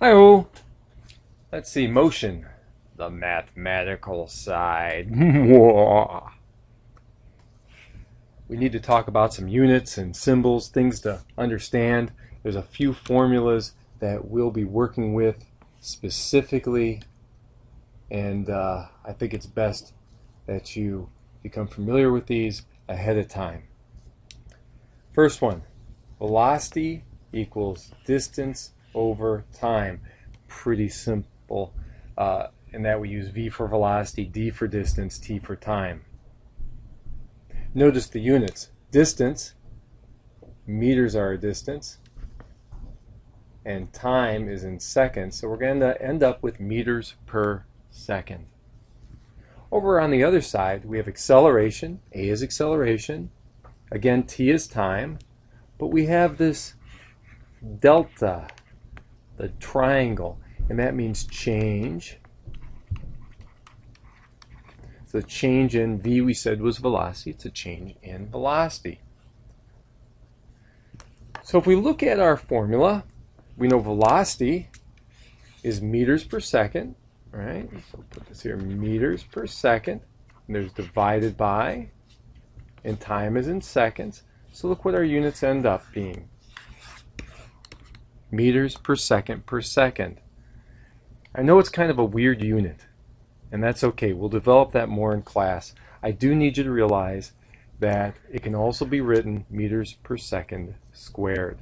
Hi-oh. Let's see, motion. The mathematical side. We need to talk about some units and symbols, things to understand. There's a few formulas that we'll be working with specifically, and I think it's best that you become familiar with these ahead of time. First one, velocity equals distance over time. Pretty simple, in that we use v for velocity, d for distance, t for time. Notice the units. Distance, meters are a distance, and time is in seconds, so we're going to end up with meters per second. Over on the other side, we have acceleration. A is acceleration. Again, t is time, but we have this delta, the triangle, and that means change. So the change in v we said was velocity. It's a change in velocity. So if we look at our formula, we know velocity is meters per second, right? So put this here, meters per second. And there's divided by, and time is in seconds. So look what our units end up being. Meters per second per second. I know it's kind of a weird unit, and that's okay. We'll develop that more in class. I do need you to realize that it can also be written meters per second squared.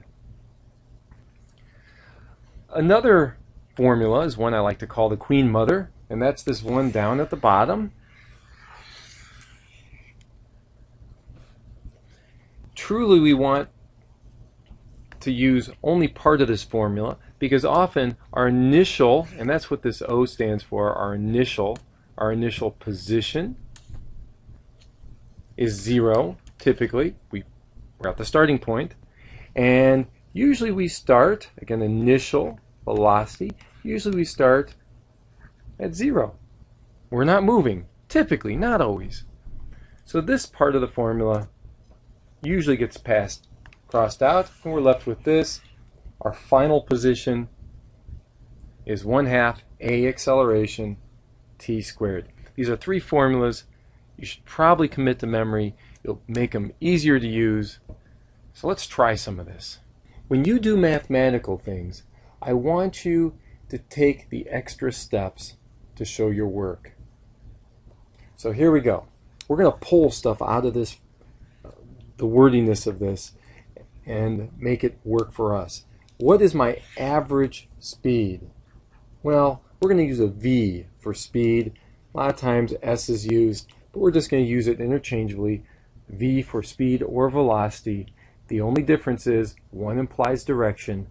Another formula is one I like to call the Queen Mother, and that's this one down at the bottom. Truly, we want to use only part of this formula because often our initial, and that's what this O stands for, our initial position is 0. Typically, we're at the starting point, and usually we start, again, initial velocity, usually we start at 0. We're not moving, typically, not always. So this part of the formula usually gets crossed out, and we're left with this. Our final position is 1/2 a acceleration t squared. These are 3 formulas you should probably commit to memory. It'll make them easier to use. So let's try some of this. When you do mathematical things, I want you to take the extra steps to show your work. So here we go. We're going to pull stuff out of this, the wordiness of this, and make it work for us. What is my average speed? Well, we're going to use a v for speed. A lot of times s is used, but we're just going to use it interchangeably. V for speed or velocity. The only difference is one implies direction,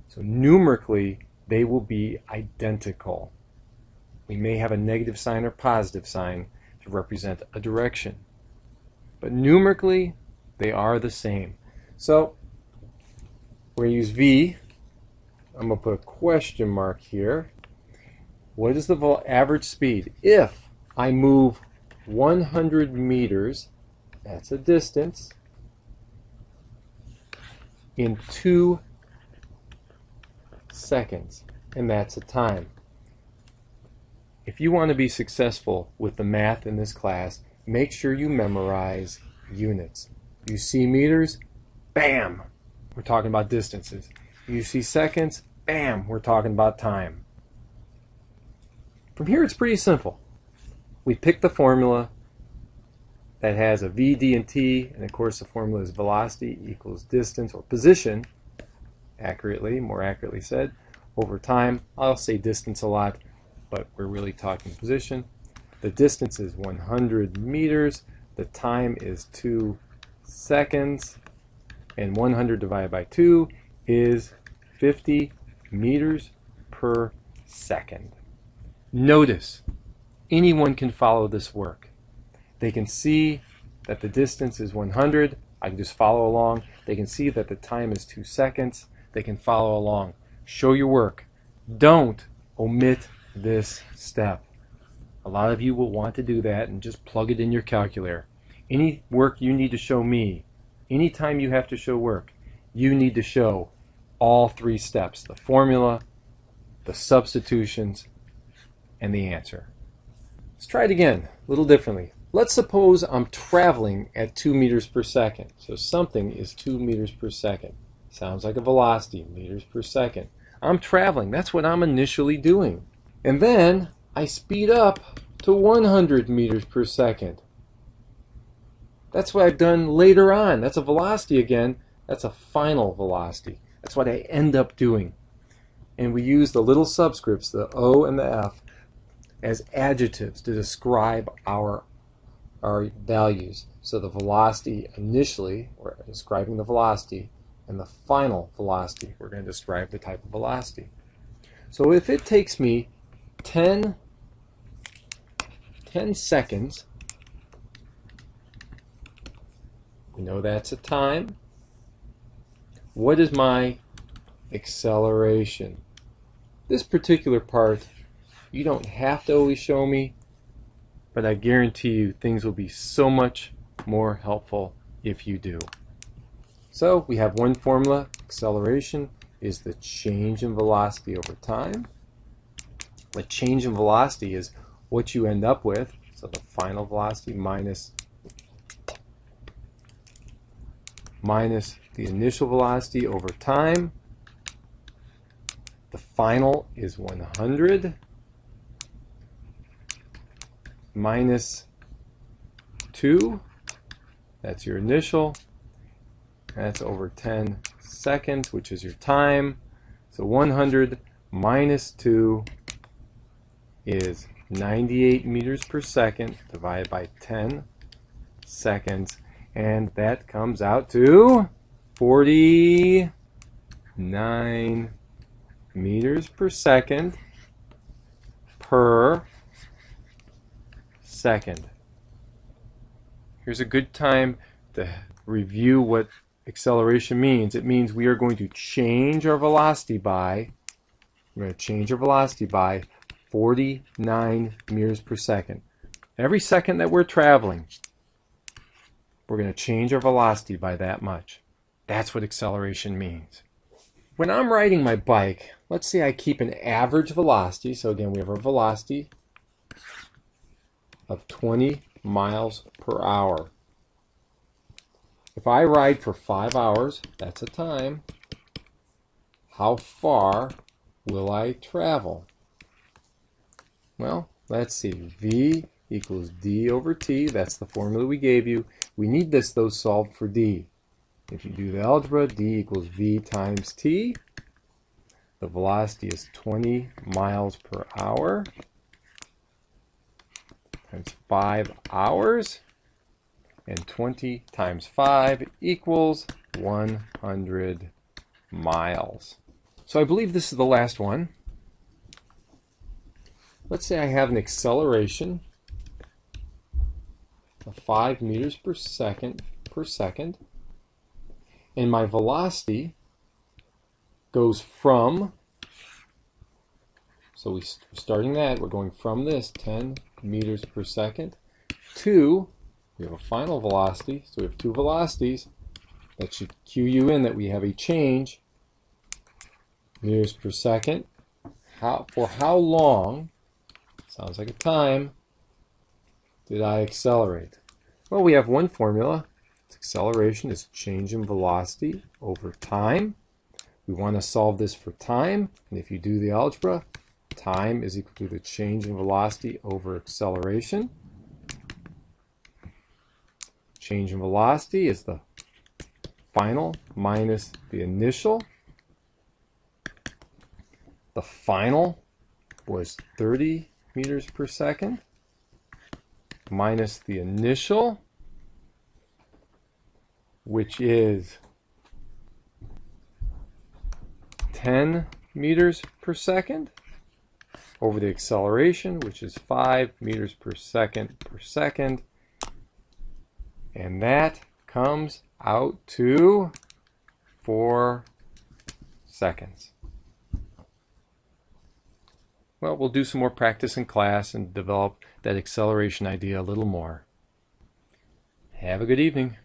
so numerically they will be identical. We may have a negative sign or positive sign to represent a direction, but numerically they are the same. So we're going to use v. I'm going to put a question mark here. What is the average speed? If I move 100 meters, that's a distance, in 2 seconds, and that's a time. If you want to be successful with the math in this class, make sure you memorize units. You see meters, bam, we're talking about distances. You see seconds, bam, we're talking about time. From here it's pretty simple. We pick the formula that has a v, d, and t, and of course the formula is velocity equals distance or position, more accurately said, over time. I'll say distance a lot, but we're really talking position. The distance is 100 meters, the time is 2 seconds, and 100 divided by 2 is 50 meters per second. Notice, anyone can follow this work. They can see that the distance is 100. I can just follow along. They can see that the time is 2 seconds. They can follow along. Show your work. Don't omit this step. A lot of you will want to do that and just plug it in your calculator. Any work you need to show me, anytime you have to show work, you need to show all 3 steps: the formula, the substitutions, and the answer. Let's try it again, a little differently. Let's suppose I'm traveling at 2 meters per second. So something is 2 meters per second. Sounds like a velocity, meters per second. I'm traveling. That's what I'm initially doing. And then I speed up to 100 meters per second. That's what I've done later on. That's a velocity again. That's a final velocity. That's what I end up doing. And we use the little subscripts, the O and the F, as adjectives to describe our values. So the velocity initially, we're describing the velocity, and the final velocity, we're going to describe the type of velocity. So if it takes me 10 seconds, we know that's a time. What is my acceleration? This particular part, you don't have to always show me, but I guarantee you things will be so much more helpful if you do. So we have one formula. Acceleration is the change in velocity over time. The change in velocity is what you end up with. So the final velocity minus the initial velocity over time. The final is 100 minus 2. That's your initial. That's over 10 seconds, which is your time. So 100 minus 2 is 98 meters per second divided by 10 seconds. And that comes out to 49 meters per second per second. Here's a good time to review what acceleration means. It means we are going to change our velocity by 49 meters per second. Every second that we're traveling, we're going to change our velocity by that much. That's what acceleration means. When I'm riding my bike, let's say I keep an average velocity. So again, we have a velocity of 20 miles per hour. If I ride for 5 hours, that's a time. How far will I travel? Well, let's see. V equals d over t. That's the formula we gave you. We need this, though, solved for d. If you do the algebra, d equals v times t. The velocity is 20 miles per hour times 5 hours. And 20 times 5 equals 100 miles. So I believe this is the last one. Let's say I have an acceleration of 5 meters per second, and my velocity goes from, so we're starting that, we're going from this 10 meters per second to, we have a final velocity, so we have two velocities. That should cue you in that we have a change, meters per second. For how long, sounds like a time, did I accelerate? Well, we have one formula. Acceleration is change in velocity over time. We want to solve this for time, and if you do the algebra, time is equal to the change in velocity over acceleration. Change in velocity is the final minus the initial. The final was 30 meters per second minus the initial, which is 10 meters per second, over the acceleration, which is 5 meters per second, and that comes out to 4 seconds. Well, we'll do some more practice in class and develop that acceleration idea a little more. Have a good evening.